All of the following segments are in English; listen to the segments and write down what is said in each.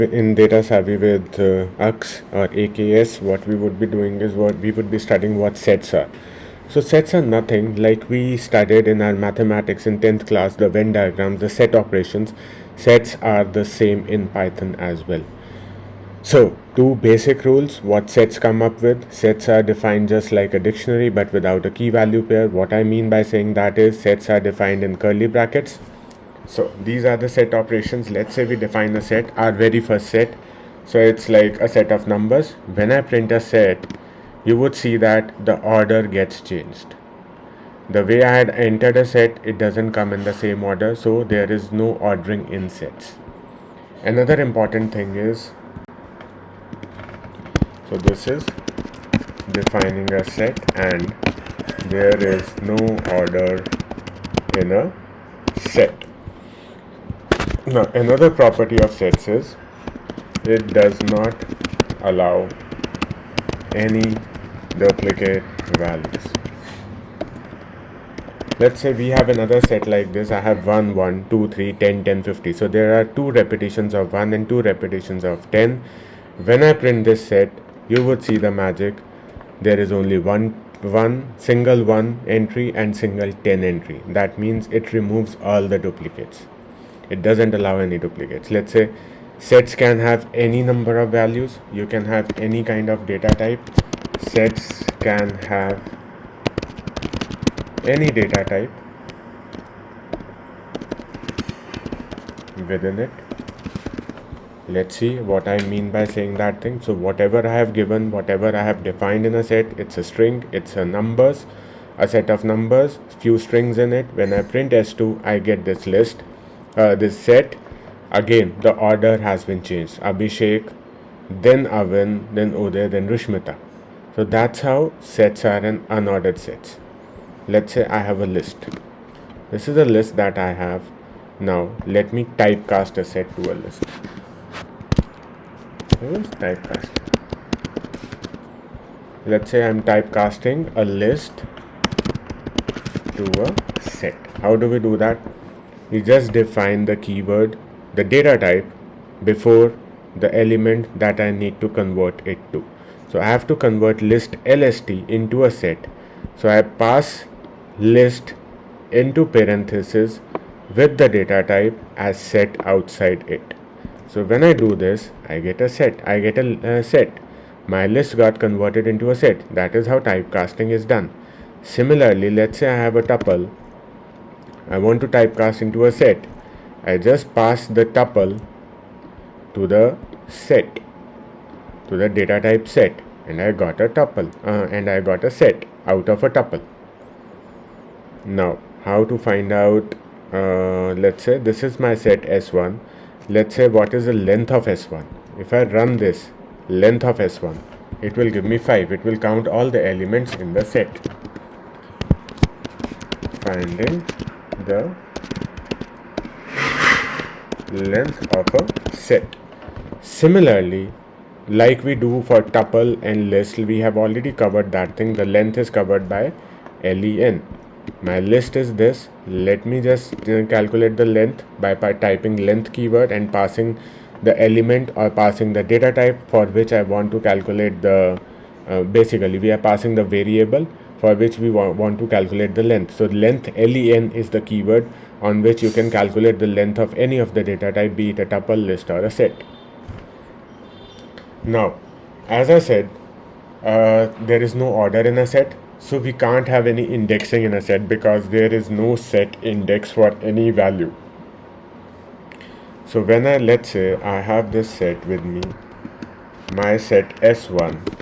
In data savvy with AX or AKS, what we would be doing is what we would be studying what sets are. So sets are nothing like we studied in our mathematics in 10th class, the Venn diagrams, the set operations. Sets are the same in Python as well. So, two basic rules what sets come up with. Sets are defined just like a dictionary but without a key value pair. What I mean by saying that is sets are defined in curly brackets. So, these are the set operations. Let's say we define a set, our very first set. So, it's like a set of numbers. When I print a set, you would see that the order gets changed. The way I had entered a set, it doesn't come in the same order, so there is no ordering in sets. Another important thing is, so this is defining a set and there is no order in a set. Now another property of sets is it does not allow any duplicate values. Let's say we have another set like this. I have 1, 1, 2, 3, 10, 10, 50. So there are 2 repetitions of 1 and 2 repetitions of 10. When I print this set, you would see the magic. There is only one single 1 entry and single 10 entry. That means it removes all the duplicates. It doesn't allow any duplicates. Let's say sets can have any number of values. You can have any kind of data type. Sets can have any data type within it. Let's see what I mean by saying that thing. So whatever I have given, whatever I have defined in a set, it's a string, it's a numbers, a set of numbers, few strings in it. When I print s2, I get this list, this set. Again, the order has been changed. Abhishek, then Avin, then Uday, then Rushmita. So that's how sets are in unordered sets. Let's say I have a list. This is a list that I have. Now let me typecast a set to a list. Here's typecast. Let's say I'm typecasting a list to a set. How do we do that? We just define the keyword, the data type before the element that I need to convert it to. So I have to convert list LST into a set. So I pass list into parenthesis with the data type as set outside it. So when I do this, I get a set. I get a set. My list got converted into a set. That is how typecasting is done. Similarly, let's say I have a tuple. I want to typecast into a set. I just pass the tuple to the set, to the data type set, and I got a tuple, and I got a set out of a tuple. Now, how to find out, let's say this is my set S1. Let's say what is the length of S1. If I run this, length of S1, it will give me 5. It will count all the elements in the set. Finding the length of a set. Similarly, like we do for tuple and list, we have already covered that thing. The length is covered by len. My list is this. Let me just calculate the length by typing length keyword and passing the element or passing the data type for which I want to calculate the basically we are passing the variable for which we want to calculate the length. So length len is the keyword on which you can calculate the length of any of the data type, be it a tuple, list, or a set. Now, as I said, there is no order in a set. So we can't have any indexing in a set because there is no set index for any value. So when let's say I have this set with me, my set S1,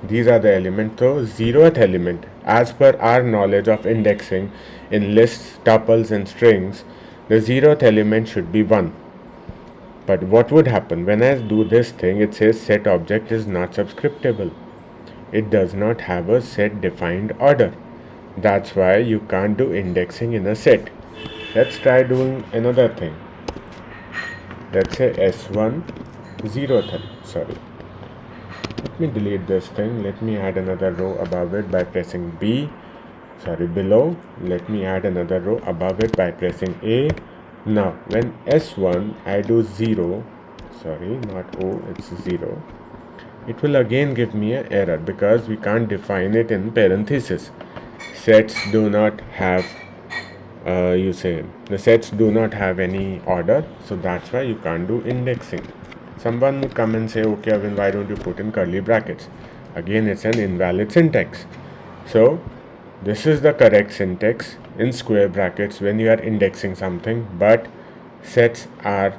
these are the elements. So 0th element, as per our knowledge of indexing in lists, tuples and strings, the 0th element should be 1. But what would happen when I do this thing? It says set object is not subscriptable. It does not have a set defined order. That's why you can't do indexing in a set. Let's try doing another thing. Let's say S1 0th. Sorry. Let me delete this thing. Let me add another row above it by pressing B. Sorry, below. Let me add another row above it by pressing A. Now, when S1 I do 0, sorry, not O, it's 0, it will again give me an error because we can't define it in parenthesis. Sets do not have the sets do not have any order, so that's why you can't do indexing. Someone would come and say, okay, Arvind, why don't you put in curly brackets? Again, it's an invalid syntax. So this is the correct syntax in square brackets when you are indexing something, but sets are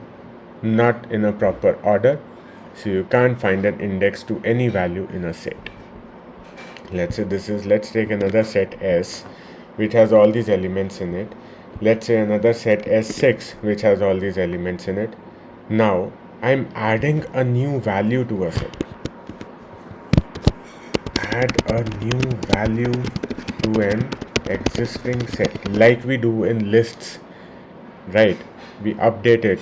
not in a proper order, so you can't find an index to any value in a set. Let's take another set S which has all these elements in it. Let's say another set S6 which has all these elements in it. Now I'm adding a new value to a set. Add a new value to an existing set, like we do in lists, right? We update it,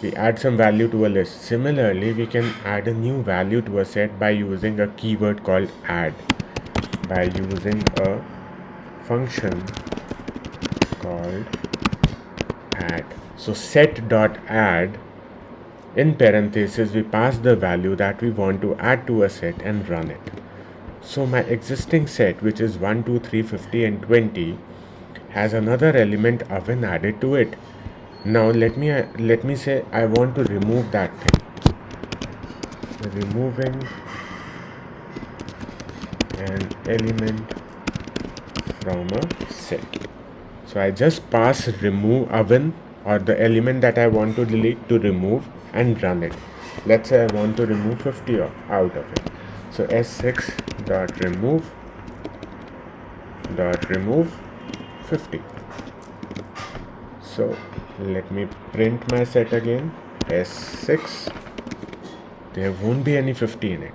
we add some value to a list. Similarly, we can add a new value to a set by using a keyword called add, by using a function called add. So set.add, in parentheses we pass the value that we want to add to a set and run it. So my existing set, which is 1, 2, 3, 50 and 20, has another element oven added to it. Now let me say I want to remove that thing. Removing an element from a set. So I just pass remove oven, or the element that I want to delete, to remove and run it. Let's say I want to remove 50 out of it. So s6 dot remove 50. So let me print my set again, s6. There won't be any 50 in it.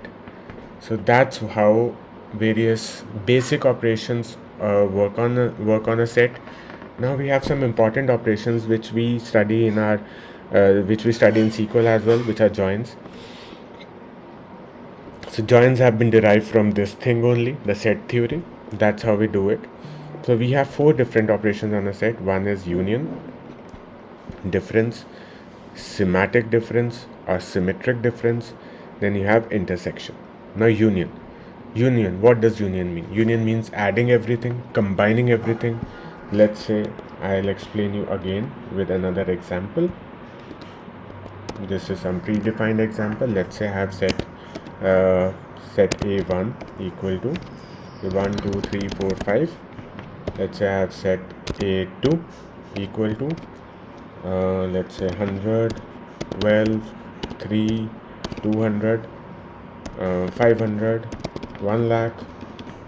So that's how various basic operations work on a set. Now we have some important operations which we study in SQL as well, which are joins. So joins have been derived from this thing only, the set theory. That's how we do it. So we have 4 different operations on a set. One is union, difference, semantic difference or symmetric difference. Then you have intersection. Now union, what does union mean? Union means adding everything, combining everything. Let's say I'll explain you again with another example. This is some predefined example. Let's say I have set a1 equal to 1 2 3 4 5. Let's say I have set a2 equal to let's say 100, 12, 3, 200, 500, 1 lakh,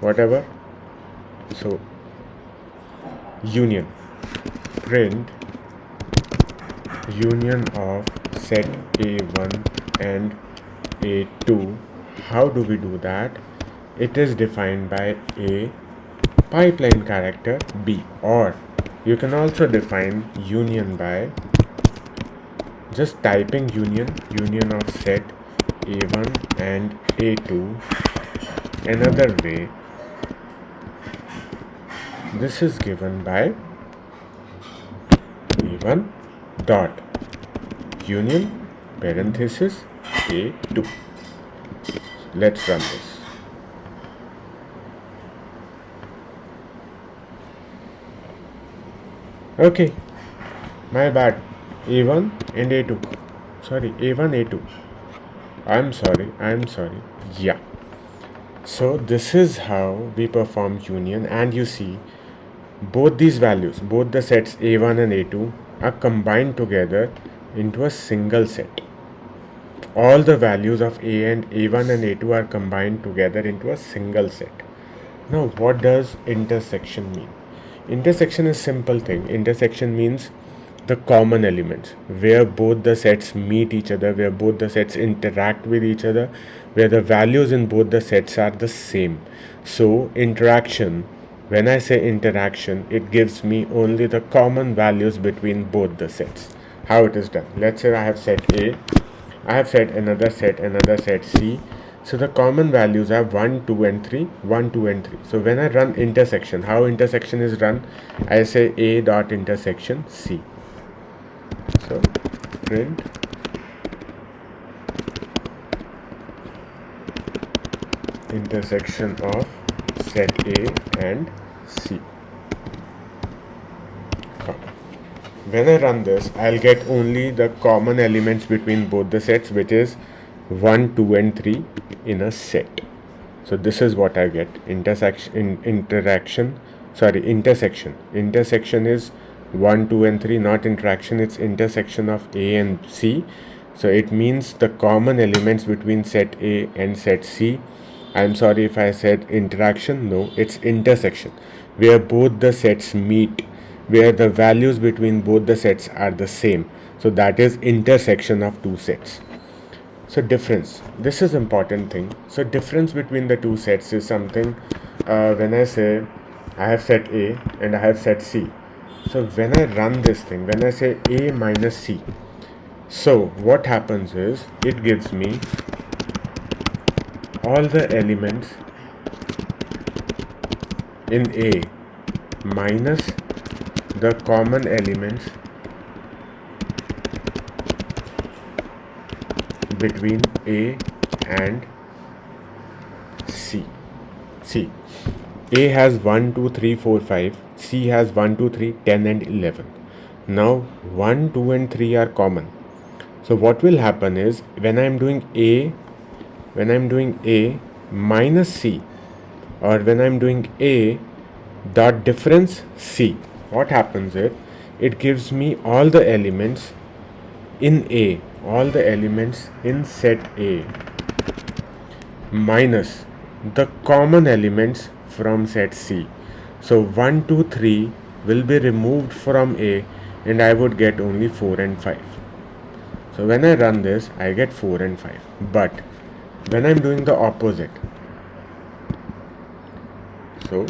whatever. So union, print union of set a1 and a2. How do we do that? It is defined by a pipeline character b, or you can also define union by just typing union of set a1 and a2. Another way, this is given by a1 dot union parenthesis a2. Let's run this. Okay, my bad. A1 and A2. Sorry, A1, A2. I'm sorry. Yeah. So this is how we perform union, and you see both these values, both the sets A1 and A2 are combined together into a single set. All the values of A1 and A2 are combined together into a single set. Now what does intersection mean? Intersection is a simple thing. Intersection means the common elements, where both the sets meet each other, where both the sets interact with each other, where the values in both the sets are the same. So interaction, when I say interaction, it gives me only the common values between both the sets. How it is done? Let's say I have set A, I have set another set C. So the common values are 1, 2 and 3, 1, 2 and 3. So when I run intersection, how intersection is run? I say A dot intersection C. So print intersection of set A and C. When I run this, I'll get only the common elements between both the sets, which is 1, 2 and 3 in a set. So this is what I get. Intersection. Intersection is 1, 2 and 3, not interaction. It's intersection of A and C. So it means the common elements between set A and set C. I'm sorry if I said interaction. No, it's intersection, where both the sets meet, where the values between both the sets are the same. So that is intersection of two sets. So difference, this is important thing. So difference between the two sets is something, when I say I have set A and I have set C. So when I run this thing, when I say A minus C, so what happens is it gives me all the elements in A minus the common elements between A and C. See, A has 1, 2, 3, 4, 5. C has 1, 2, 3, 10 and 11. Now 1, 2 and 3 are common. So what will happen is when I am doing A minus C, or when I am doing A dot difference C, what happens is it gives me all the elements in A, all the elements in set A minus the common elements from set C. So 1, 2, 3 will be removed from A and I would get only 4 and 5. So when I run this, I get 4 and 5. But when I'm doing the opposite, so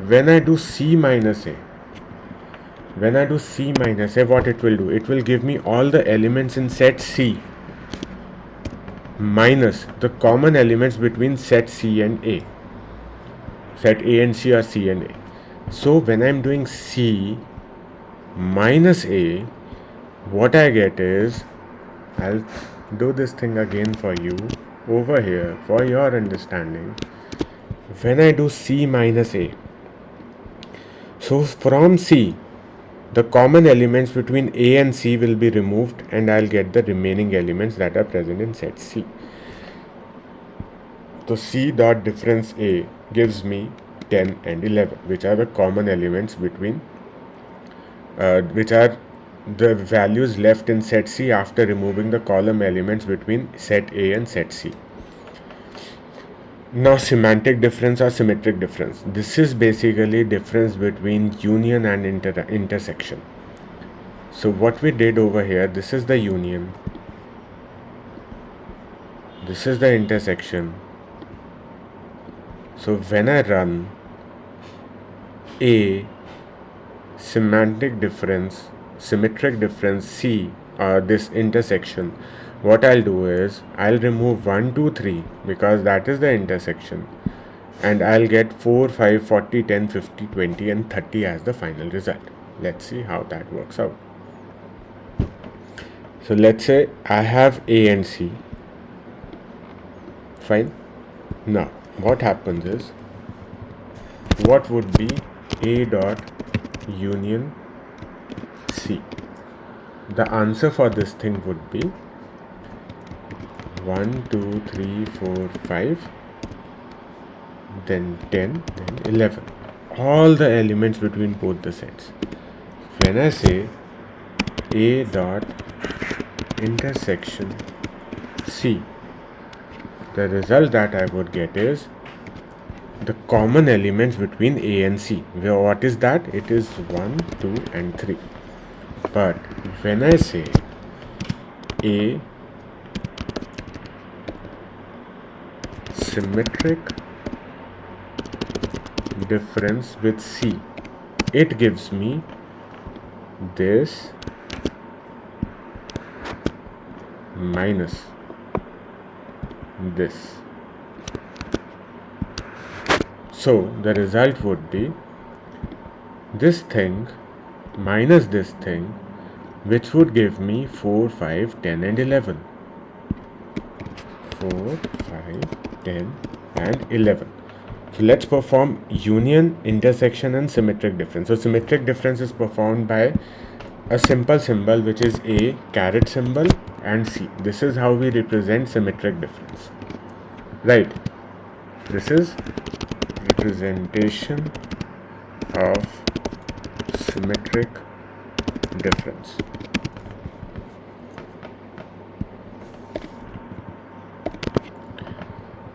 when I do C minus A, what it will do? It will give me all the elements in set C minus the common elements between set C and A. Set A and C or C and A. So when I'm doing C minus A, what I get is, I'll do this thing again for you over here for your understanding. When I do C minus A, so from C, the common elements between A and C will be removed and I'll get the remaining elements that are present in set C. So C dot difference A gives me 10 and 11, which are the common elements between, which are the values left in set C after removing the column elements between set A and set C. Now semantic difference or symmetric difference. This is basically difference between union and intersection. So what we did over here, this is the union, this is the intersection. So when I run A symmetric difference C, or this intersection, what I'll do is I'll remove 1, 2, 3 because that is the intersection, and I'll get 4, 5, 40, 10, 50, 20 and 30 as the final result. Let's see how that works out. So let's say I have A and C. Fine. Now what happens is, what would be A dot union C? The answer for this thing would be 1, 2, 3, 4, 5, then 10, then 11. All the elements between both the sets. When I say A dot intersection C, the result that I would get is the common elements between A and C. What is that? It is 1, 2 and 3. But when I say A symmetric difference with C, it gives me this minus this. So the result would be this thing minus this thing, which would give me 4, 5, 10 and 11. 4, 5, 10 and 11. So let's perform union, intersection and symmetric difference. So symmetric difference is performed by a simple symbol which is a caret symbol and C. This is how we represent symmetric difference. Right. This is representation of symmetric difference.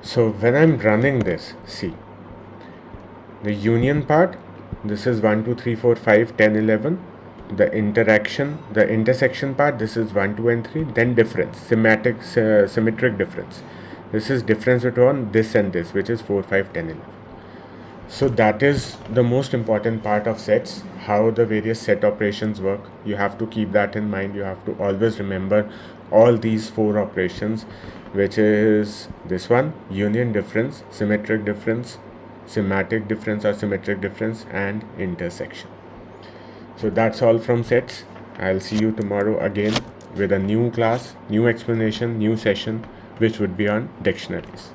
So when I'm running this, see, the union part, this is 1, 2, 3, 4, 5, 10, 11. The intersection part, this is 1, 2 and 3. Then difference, symmetric difference. This is difference between this and this, which is 4, 5, 10, 11. So that is the most important part of sets, how the various set operations work. You have to keep that in mind. You have to always remember all these 4 operations, which is this one, union, difference, symmetric difference, symmetric difference or symmetric difference, and intersection. So that's all from sets. I'll see you tomorrow again with a new class, new explanation, new session, which would be on dictionaries.